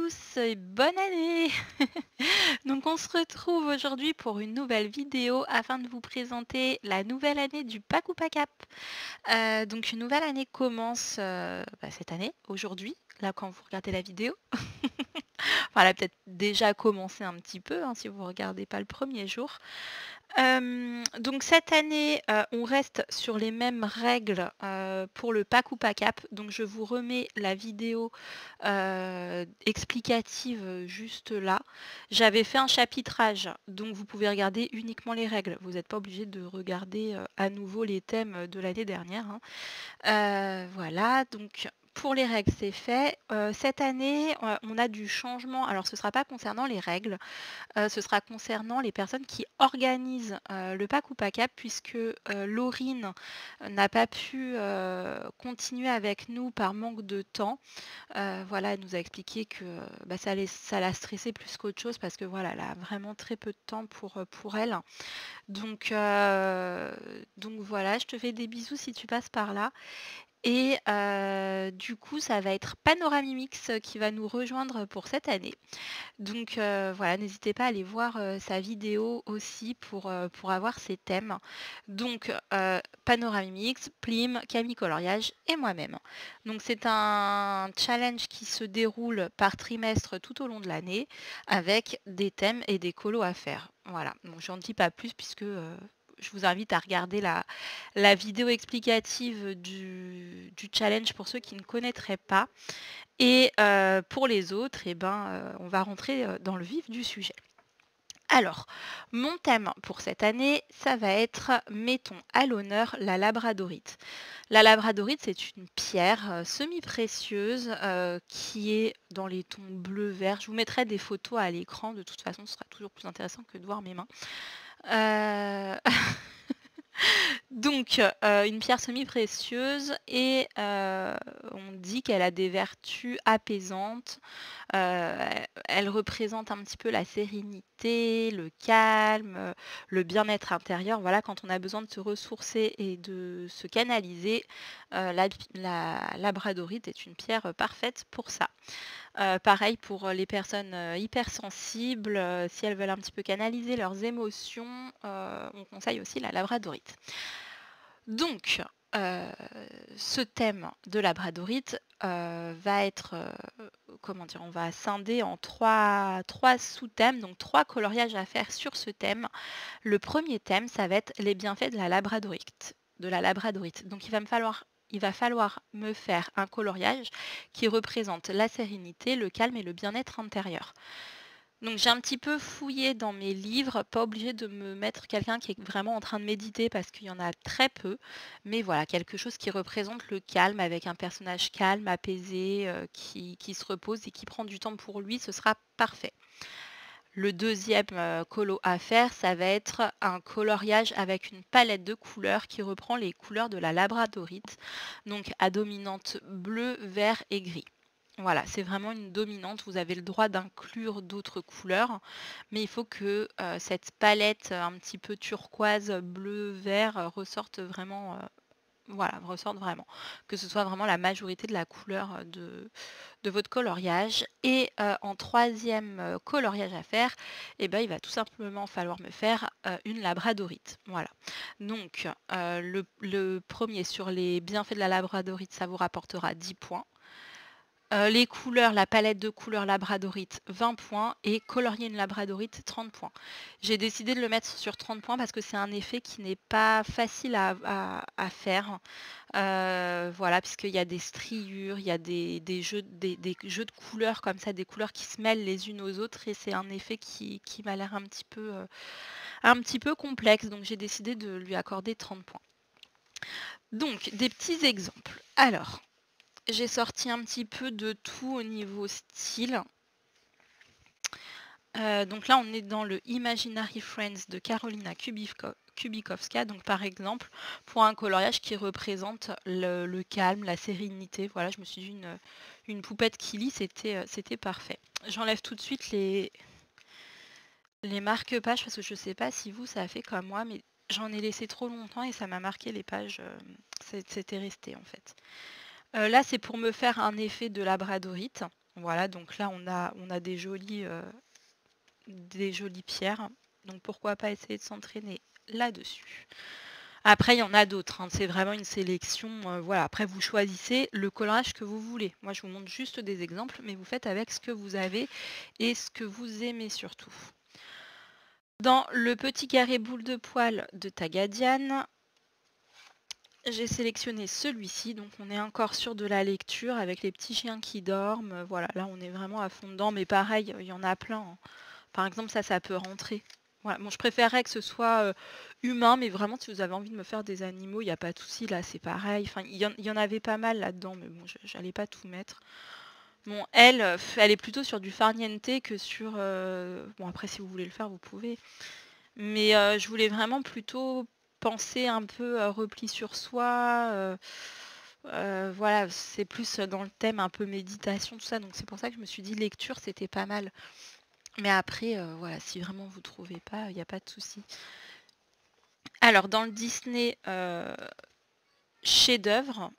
tous et bonne année! Donc on se retrouve aujourd'hui pour une nouvelle vidéo afin de vous présenter la nouvelle année du Paku Pakap. Donc une nouvelle année commence, cette année, aujourd'hui, là quand vous regardez la vidéo. Enfin elle a peut-être déjà commencé un petit peu, hein, si vous ne regardez pas le premier jour. Donc cette année, on reste sur les mêmes règles, pour le Paku Pakap. Donc je vous remets la vidéo, explicative, juste là. J'avais fait un chapitrage, donc vous pouvez regarder uniquement les règles. Vous n'êtes pas obligé de regarder, à nouveau les thèmes, de l'année dernière, hein. Voilà, donc pour les règles, c'est fait. Cette année, on a du changement. Alors ce ne sera pas concernant les règles, ce sera concernant les personnes qui organisent, le Paku Pakap puisque, Laurine n'a pas pu, continuer avec nous par manque de temps. Voilà, elle nous a expliqué que, ça l'a stressée plus qu'autre chose parce que voilà, elle a vraiment très peu de temps pour elle. Donc voilà, je te fais des bisous si tu passes par là. Et du coup, ça va être Panoramimix qui va nous rejoindre pour cette année. Donc voilà, n'hésitez pas à aller voir, sa vidéo aussi pour avoir ses thèmes. Donc Panoramimix, Plim, Camille Coloriage et moi-même. Donc c'est un challenge qui se déroule par trimestre tout au long de l'année avec des thèmes et des colos à faire. Voilà, donc j'en dis pas plus puisque, je vous invite à regarder la vidéo explicative du challenge pour ceux qui ne connaîtraient pas. Et pour les autres, eh ben, on va rentrer, dans le vif du sujet. Alors, mon thème pour cette année, ça va être mettons à l'honneur la labradorite. La labradorite, c'est une pierre, semi-précieuse, qui est dans les tons bleu-vert. Je vous mettrai des photos à l'écran, de toute façon, ce sera toujours plus intéressant que de voir mes mains. Donc, une pierre semi-précieuse et on dit qu'elle a des vertus apaisantes. Elle représente un petit peu la sérénité, le calme, le bien-être intérieur. Voilà, quand on a besoin de se ressourcer et de se canaliser, la labradorite est une pierre, parfaite pour ça. Pareil pour, les personnes, hypersensibles, si elles veulent un petit peu canaliser leurs émotions, on conseille aussi la labradorite. Donc, ce thème de labradorite, va être, comment dire? On va scinder en trois sous-thèmes, donc 3 coloriages à faire sur ce thème. Le premier thème, ça va être les bienfaits de la labradorite. Donc il va falloir me faire un coloriage qui représente la sérénité, le calme et le bien-être intérieur. Donc j'ai un petit peu fouillé dans mes livres, pas obligé de me mettre quelqu'un qui est vraiment en train de méditer parce qu'il y en a très peu, mais voilà, quelque chose qui représente le calme avec un personnage calme, apaisé, qui se repose et qui prend du temps pour lui, ce sera parfait. Le deuxième colo à faire, ça va être un coloriage avec une palette de couleurs qui reprend les couleurs de la labradorite, donc à dominante bleu, vert et gris. Voilà, c'est vraiment une dominante. Vous avez le droit d'inclure d'autres couleurs, mais il faut que cette palette un petit peu turquoise, bleu, vert ressorte vraiment. Voilà, ressorte vraiment. Que ce soit vraiment la majorité de la couleur de votre coloriage. Et en troisième coloriage à faire, eh ben, il va tout simplement falloir me faire une labradorite. Voilà. Donc, le premier sur les bienfaits de la labradorite, ça vous rapportera 10 points. Les couleurs, la palette de couleurs labradorite, 20 points et colorier une labradorite, 30 points. J'ai décidé de le mettre sur 30 points parce que c'est un effet qui n'est pas facile à faire. Voilà, puisqu'il y a des striures, il y a des jeux de couleurs comme ça, des couleurs qui se mêlent les unes aux autres et c'est un effet qui m'a l'air un petit peu complexe, donc j'ai décidé de lui accorder 30 points. Donc, des petits exemples. Alors, j'ai sorti un petit peu de tout au niveau style. Donc là, on est dans le Imaginary Friends de Karolina Kubikowska. Donc par exemple, pour un coloriage qui représente le calme, la sérénité. Voilà, je me suis dit une poupette qui lit, c'était parfait. J'enlève tout de suite les marque-pages parce que je ne sais pas si vous, ça a fait comme moi, mais j'en ai laissé trop longtemps et ça m'a marqué les pages. C'était resté en fait. Là, c'est pour me faire un effet de labradorite. Voilà, donc là on a des jolies pierres. Donc pourquoi pas essayer de s'entraîner là-dessus. Après, il y en a d'autres, hein, c'est vraiment une sélection. Voilà. Après, vous choisissez le coloriage que vous voulez. Moi, je vous montre juste des exemples, mais vous faites avec ce que vous avez et ce que vous aimez surtout. Dans le petit carré boule de poil de Tagadian, j'ai sélectionné celui-ci. Donc, on est encore sur de la lecture avec les petits chiens qui dorment. Voilà, là, on est vraiment à fond dedans. Mais pareil, il y en a plein, hein. Par exemple, ça peut rentrer. Voilà. Bon, je préférerais que ce soit humain, mais vraiment, si vous avez envie de me faire des animaux, il n'y a pas de souci. Là, c'est pareil. Enfin, il y en avait pas mal là-dedans, mais bon, j'allais pas tout mettre. Bon, elle est plutôt sur du farniente que sur... Bon, après, si vous voulez le faire, vous pouvez. Mais je voulais vraiment plutôt penser un peu repli sur soi. Voilà, c'est plus dans le thème un peu méditation, tout ça. Donc, c'est pour ça que je me suis dit lecture, c'était pas mal. Mais après, voilà, si vraiment vous trouvez pas, il n'y a pas de souci. Alors, dans le Disney chef-d'œuvre,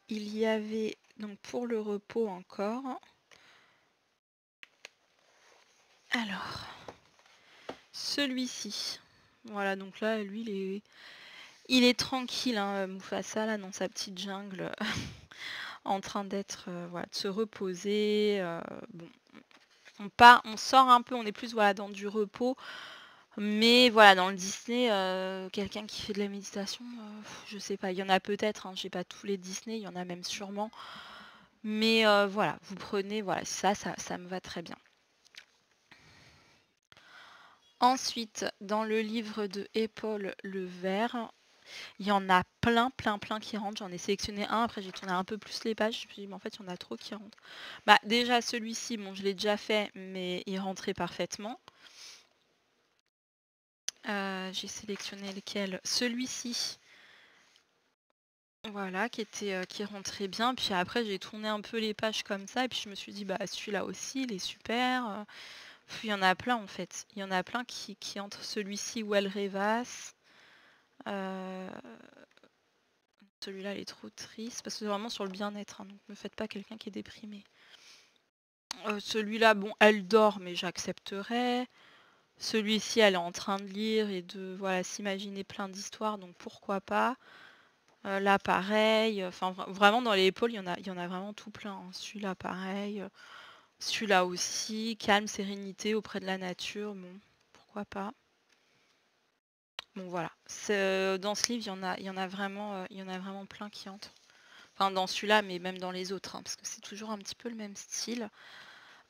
il y avait donc pour le repos encore. Alors, celui-ci. Voilà, donc là, lui, il est tranquille, hein, Mufasa, là, dans sa petite jungle, en train d'être, voilà, de se reposer. Bon, on sort un peu, on est plus voilà, dans du repos. Mais voilà, dans le Disney, quelqu'un qui fait de la méditation, je sais pas, il y en a peut-être, hein, j'ai pas tous les Disney, il y en a même sûrement. Mais voilà, vous prenez, voilà, ça me va très bien. Ensuite, dans le livre de Épaule le Vert, il y en a plein qui rentrent. J'en ai sélectionné un, après j'ai tourné un peu plus les pages, je me suis dit, mais en fait, il y en a trop qui rentrent. Bah déjà, celui-ci, bon, je l'ai déjà fait, mais il rentrait parfaitement. J'ai sélectionné lequel? Celui-ci. Voilà, qui rentrait bien. Puis après, j'ai tourné un peu les pages comme ça. Et puis je me suis dit, bah celui-là aussi, il est super. Puis il y en a plein en fait. Il y en a plein qui entrent. Celui-ci où elle rêvasse. Euh, Celui-là, il est trop triste. Parce que c'est vraiment sur le bien-être, hein, donc ne me faites pas quelqu'un qui est déprimé. Celui-là, bon, elle dort, mais j'accepterais. Celui-ci, elle est en train de lire et de voilà, s'imaginer plein d'histoires, donc pourquoi pas. Là, pareil. Enfin, vraiment, dans les épaules, il y en a vraiment tout plein, hein. Celui-là, pareil. Celui-là aussi. Calme, sérénité auprès de la nature. Bon, pourquoi pas. Bon, voilà. Dans ce livre, il y en a vraiment plein qui entrent. Enfin, dans celui-là, mais même dans les autres, hein, parce que c'est toujours un petit peu le même style.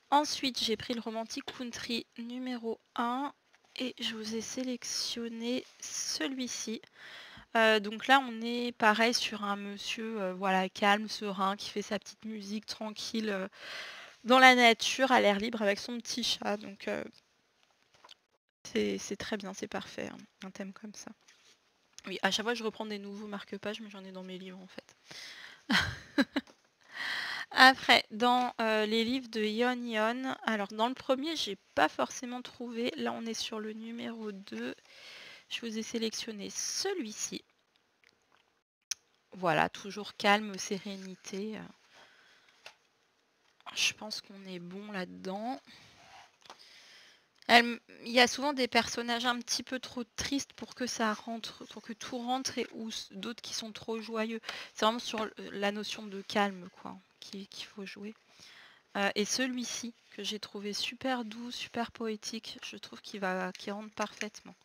Ensuite, j'ai pris le Romantic Country numéro 1 et je vous ai sélectionné celui-ci. Donc là, on est pareil sur un monsieur voilà, calme, serein, qui fait sa petite musique tranquille dans la nature, à l'air libre, avec son petit chat. Donc c'est très bien, c'est parfait, hein, un thème comme ça. Oui, à chaque fois, je reprends des nouveaux marque-pages, mais j'en ai dans mes livres en fait. Après, dans les livres de Yon Yon, alors dans le premier, j'ai pas forcément trouvé. Là, on est sur le numéro 2. Je vous ai sélectionné celui-ci. Voilà, toujours calme, sérénité. Je pense qu'on est bon là-dedans. Il y a souvent des personnages un petit peu trop tristes pour que ça rentre, pour que tout rentre, ou d'autres qui sont trop joyeux. C'est vraiment sur la notion de calme, quoi, qu'il faut jouer. Et celui-ci, que j'ai trouvé super doux, super poétique, je trouve qu'il rentre parfaitement.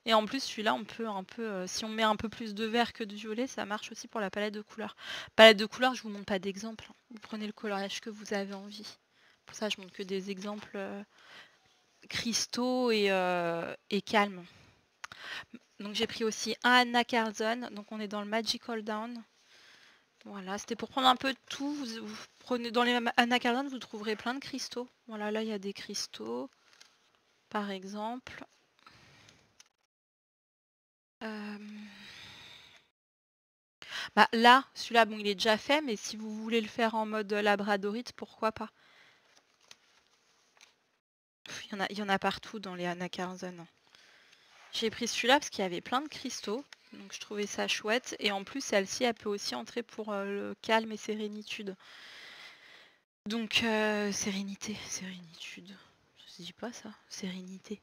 Et en plus, celui-là, on peut un peu, si on met un peu plus de vert que de violet, ça marche aussi pour la palette de couleurs. Palette de couleurs, je vous montre pas d'exemple, hein. Vous prenez le coloriage que vous avez envie. Pour ça, je montre que des exemples cristaux et calmes. Donc j'ai pris aussi un Anna Carlson, donc on est dans le Magical Down. Voilà, c'était pour prendre un peu de tout. Vous prenez dans les Anna Carlson, vous trouverez plein de cristaux. Voilà, là il y a des cristaux, par exemple. Bah, là, celui-là, bon, il est déjà fait, mais si vous voulez le faire en mode labradorite, pourquoi pas. Il y en a partout dans les Anna Carlson. J'ai pris celui-là parce qu'il y avait plein de cristaux, donc je trouvais ça chouette. Et en plus, celle-ci, elle peut aussi entrer pour le calme et sérénitude. Donc sérénité, sérénitude. Ça se dit pas ça, sérénité.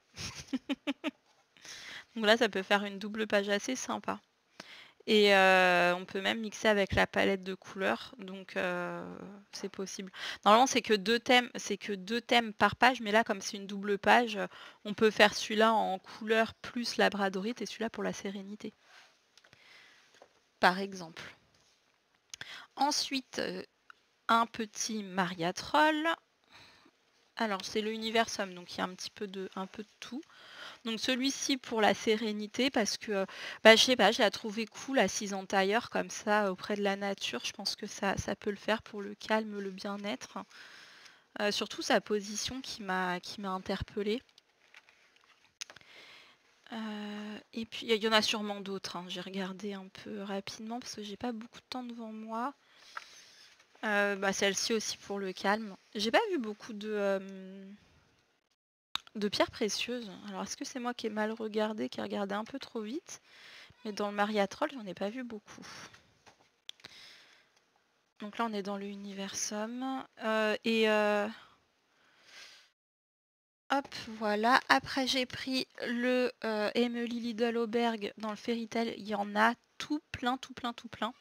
Donc là, ça peut faire une double page assez sympa. Et on peut même mixer avec la palette de couleurs, donc c'est possible. Normalement, c'est que 2 thèmes par page, mais là, comme c'est une double page, on peut faire celui-là en couleur plus labradorite et celui-là pour la sérénité, par exemple. Ensuite, un petit Maria Troll. Alors, c'est le Universum, donc il y a un peu de tout. Donc celui-ci pour la sérénité parce que, je sais pas, je l'ai trouvé cool assise en tailleur comme ça auprès de la nature. Je pense que ça peut le faire pour le calme, le bien-être. Surtout sa position qui m'a interpellée. Et puis il y en a sûrement d'autres, hein. J'ai regardé un peu rapidement parce que j'ai pas beaucoup de temps devant moi. Celle-ci aussi pour le calme. J'ai pas vu beaucoup de pierres précieuses. Alors est-ce que c'est moi qui ai mal regardé, qui ai regardé un peu trop vite? Mais dans le Maria Troll, j'en ai pas vu beaucoup. Donc là, on est dans le Universum. Hop, voilà. Après, j'ai pris le Emily Lidl Auberg dans le Fairy Tail. Il y en a tout plein, tout plein, tout plein.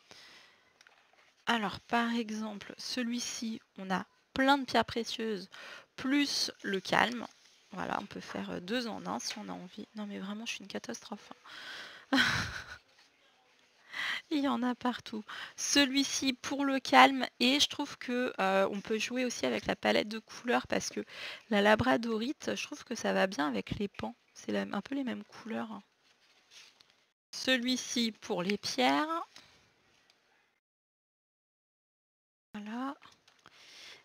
Alors, par exemple, celui-ci, on a plein de pierres précieuses, plus le calme. Voilà, on peut faire 2 en 1 si on a envie. Non, mais vraiment, je suis une catastrophe. Il y en a partout. Celui-ci pour le calme et je trouve que on peut jouer aussi avec la palette de couleurs parce que la labradorite, je trouve que ça va bien avec les pans. C'est un peu les mêmes couleurs. Celui-ci pour les pierres. Voilà.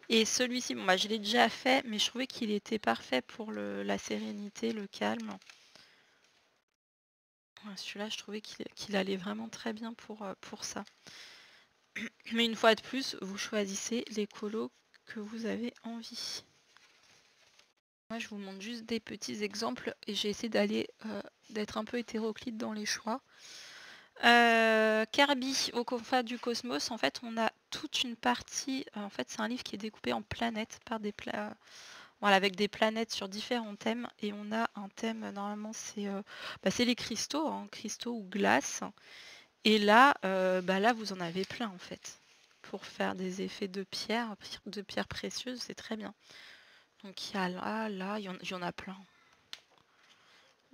Et celui-ci, bon je l'ai déjà fait, mais je trouvais qu'il était parfait pour la sérénité, le calme. Celui-là, je trouvais qu'il allait vraiment très bien pour ça. Mais une fois de plus, vous choisissez les colos que vous avez envie. Moi, je vous montre juste des petits exemples et j'ai essayé d'être un peu hétéroclite dans les choix. Kirby aux confins du cosmos, en fait, on a toute une partie. En fait, c'est un livre qui est découpé en planètes par voilà, avec des planètes sur différents thèmes. Et on a un thème, normalement, c'est les cristaux, hein, cristaux ou glace. Et là, là, vous en avez plein, en fait. Pour faire des effets de pierres précieuses, c'est très bien. Donc il y a là, il y en a plein.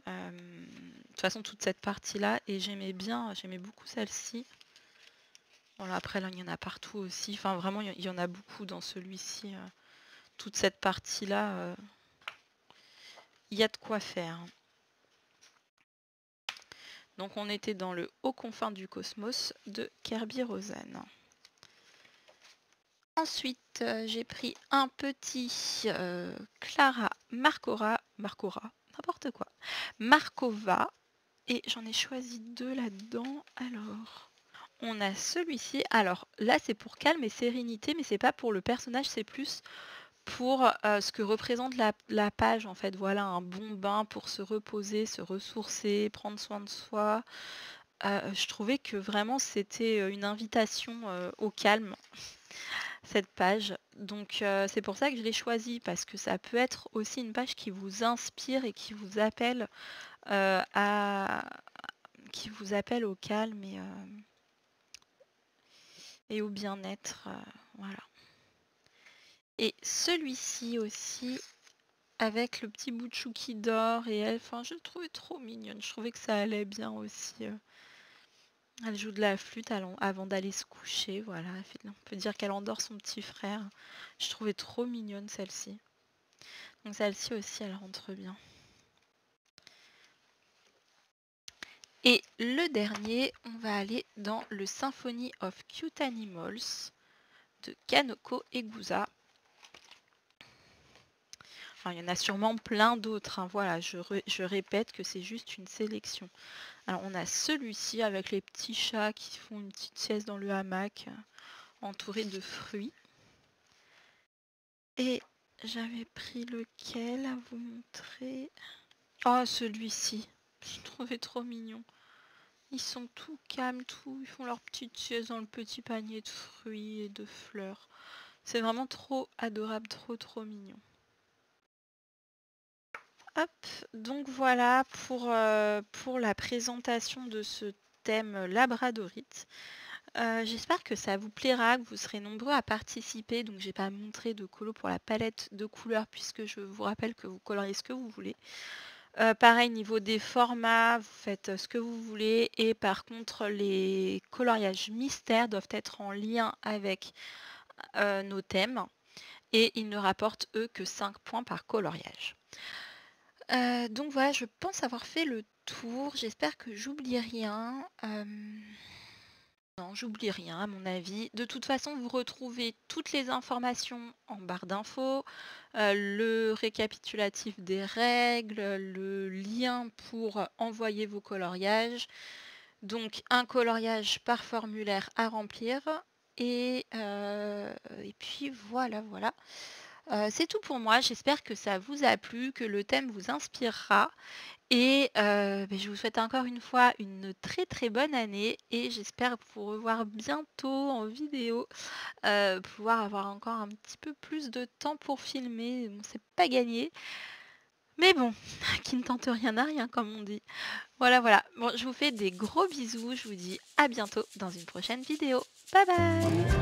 De toute façon, toute cette partie-là, et j'aimais beaucoup celle-ci. Voilà, après, là, il y en a partout aussi. Enfin, vraiment, il y en a beaucoup dans celui-ci. Toute cette partie-là, il y a de quoi faire. Donc, on était dans le Aux confins du cosmos de Kerby Rosen. Ensuite, j'ai pris un petit Clara Marcora, n'importe quoi, Markova. Et j'en ai choisi 2 là-dedans. Alors, on a celui-ci. Alors là, c'est pour calme et sérénité, mais c'est pas pour le personnage, c'est plus pour ce que représente la page. En fait, voilà, un bon bain pour se reposer, se ressourcer, prendre soin de soi. Je trouvais que vraiment c'était une invitation au calme, cette page. Donc c'est pour ça que je l'ai choisie, parce que ça peut être aussi une page qui vous inspire et qui vous appelle au calme et au bien-être. Voilà. Et celui-ci aussi, avec le petit bout de chou qui dort et elle, enfin, je le trouvais trop mignonne. Je trouvais que ça allait bien aussi. Elle joue de la flûte avant d'aller se coucher. Voilà, on peut dire qu'elle endort son petit frère. Je trouvais trop mignonne celle-ci. Donc celle-ci aussi, elle rentre bien. Et le dernier, on va aller dans le Symphony of Cute Animals de Kanoko Egusa. Enfin, il y en a sûrement plein d'autres, hein. Voilà, je répète que c'est juste une sélection. Alors on a celui-ci avec les petits chats qui font une petite sieste dans le hamac, entouré de fruits. Et j'avais pris lequel à vous montrer? Oh, celui-ci, je trouvais trop mignon. Ils sont tout calmes, ils font leur petite sieste dans le petit panier de fruits et de fleurs. C'est vraiment trop adorable, trop mignon. Hop, donc voilà pour la présentation de ce thème labradorite. J'espère que ça vous plaira, que vous serez nombreux à participer. Donc j'ai pas montré de colo pour la palette de couleurs puisque je vous rappelle que vous coloriez ce que vous voulez. Pareil niveau des formats, vous faites, ce que vous voulez et par contre les coloriages mystères doivent être en lien avec, nos thèmes et ils ne rapportent eux que 5 points par coloriage. Donc voilà, je pense avoir fait le tour. J'espère que j'oublie rien. Non, j'oublie rien à mon avis. De toute façon, vous retrouvez toutes les informations en barre d'infos, le récapitulatif des règles, le lien pour envoyer vos coloriages. Donc un coloriage par formulaire à remplir et puis voilà. C'est tout pour moi. J'espère que ça vous a plu, que le thème vous inspirera et je vous souhaite encore une fois une très bonne année et j'espère vous revoir bientôt en vidéo, pouvoir avoir encore un petit peu plus de temps pour filmer. Bon, c'est pas gagné, mais bon, qui ne tente rien n'a rien comme on dit. Voilà. Bon, je vous fais des gros bisous, je vous dis à bientôt dans une prochaine vidéo. Bye bye!